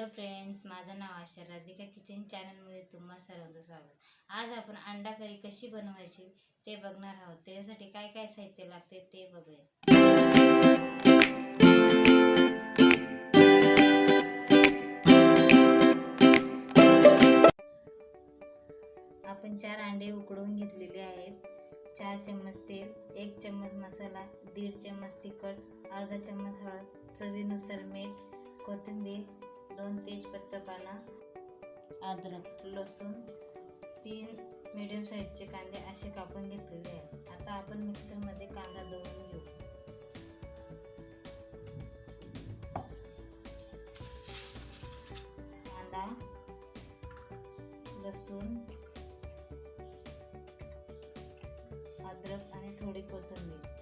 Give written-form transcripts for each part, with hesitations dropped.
Hello friends, माझं नाव आशा. Radhika kitchen चॅनलमध्ये तुम्हा सर्वांचं स्वागत. आज आपण अंडा करी कशी बनवायची ते बघणार आहोत. त्यासाठी काय काय साहित्य लागते ते बघूया. आपण 4 अंडे उकडवून घेतलेले आहेत. 4 चम्मच तेल, 1 चम्मच मसाला, 1.5 चम्मच तिखट, अर्धा चम्मच हळद, चवीनुसार मीठ, कोथिंबीर, 2 तेजपत्ता पाना, अद्रक, लसूण, 3 मीडियम साईजचे कांदे असे कापून घेतलेले आहेत. आता आपण मिक्सरमध्ये कांदा दळून घेऊ. कांदा, लसूण, अद्रक आणि थोडी कोथिंबीर.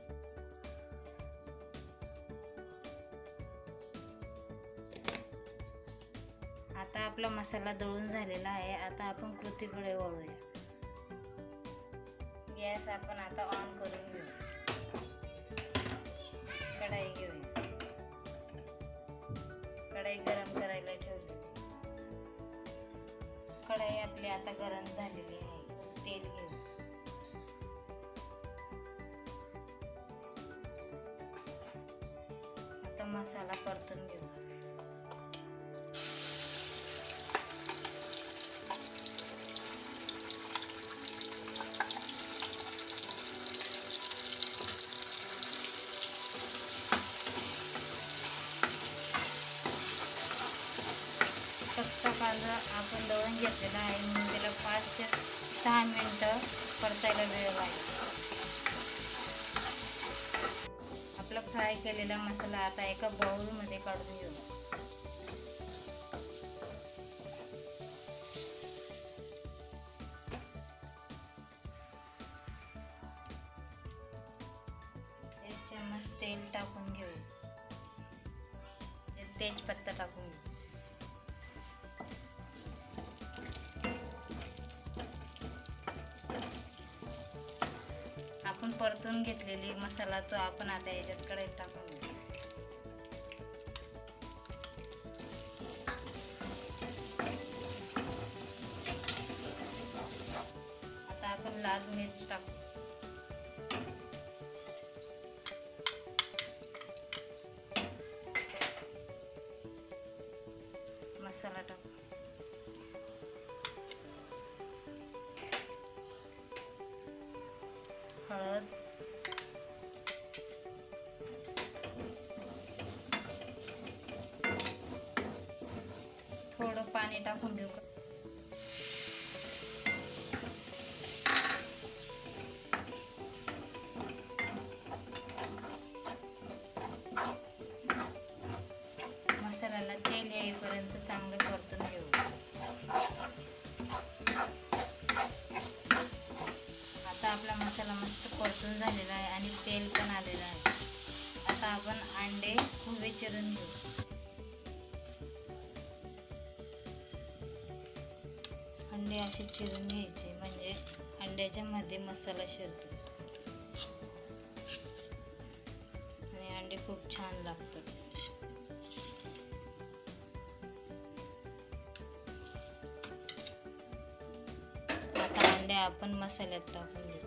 आता आपला मसाला दळून झालेला आहे. आता आपण कृतीकडे वळूया. गॅस आपण आता ऑन करून घेऊ. कढाई घेऊया. कढाई गरम करायला ठेवली. कढाई आपली आता गरम झालेली आहे. तेल घेऊ. आता मसाला परतून घेऊ. कच्चा कांदा आपण दळून घेतलेला आहे म्हणून त्याला 5 ते 6 मिनिटं परतायला वेळ लागेल. आपला फ्राय केलेला मसाला आता एका बाउलमध्ये काढून घेऊ. एक चम्मच तेल टाकून घेऊ. तेजपत्ता टाकून घेऊ. आपण परतून घेतलेली मसाला तो आपण आता याच्यात कढईत टाकून घेऊ. आता आपण लाल मिर्च टाकू. मसाला टाकू. हळद, थोडं पाणी टाकून घेऊ. मसाल्याला तेल येईपर्यंत चांगलं परतून घेऊ. आता आपला मसाला मस्त परतून झालेला आहे आणि तेल पण आलेलं आहे. आता आपण अंडे उभे चिरून घेऊ. अंडे असे चिरून घ्यायचे म्हणजे अंड्याच्या मध्ये मसाला शिरतो आणि अंडे खूप छान लागतात. आता अंडे आपण मसाल्यात टाकून घेऊ.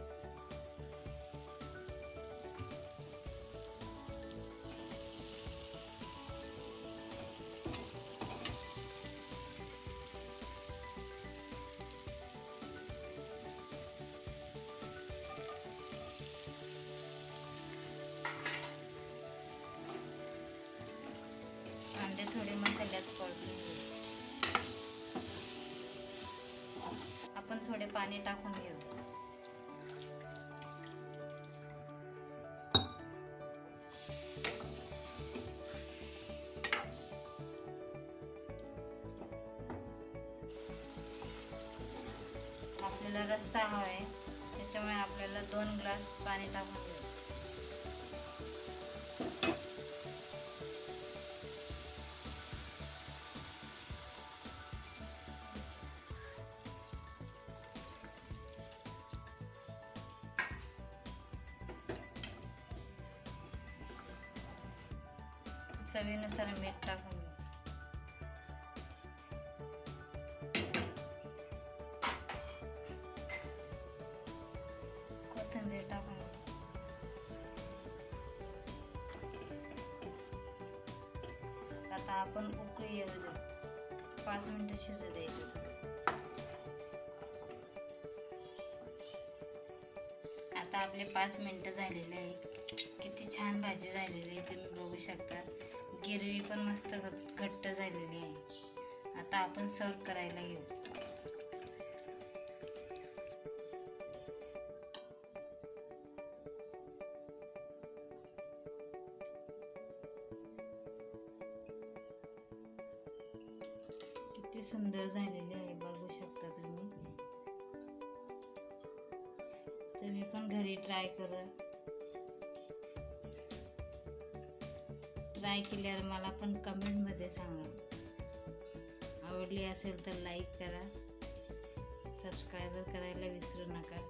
अंडे थोडे मसाल्यात परतून घेऊ. आपण थोडे पाणी टाकून घेऊ. आपल्याला रस्सा हवा आहे त्याच्यामुळे आपल्याला 2 ग्लास पाणी टाकून घेऊ. चवीनुसार मीठ टाकून घेऊ. आता आपण उकळी येऊ देऊ, 5 मिनिटं शिजू द्यायचं. आता आपले 5 मिनिटं झालेले आहे. किती छान भाजी झालेली आहे तुम्ही बघू शकता. गिरवी पण मस्त घट्ट झालेली आहे. आता आपण सर्व करायला घेऊ. किती सुंदर झालेली आहे बघू शकता तुम्ही. तुम्ही पण घरी ट्राय करा. ट्राय केल्यावर मला पण कमेंटमध्ये सांगा. आवडली असेल तर लाईक करा, सबस्क्राईब करायला विसरू नका.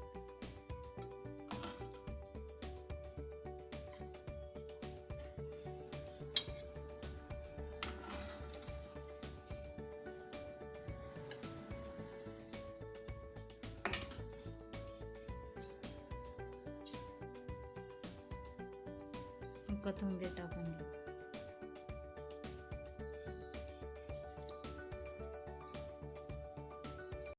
कोथिंबीर टाकून घेऊ.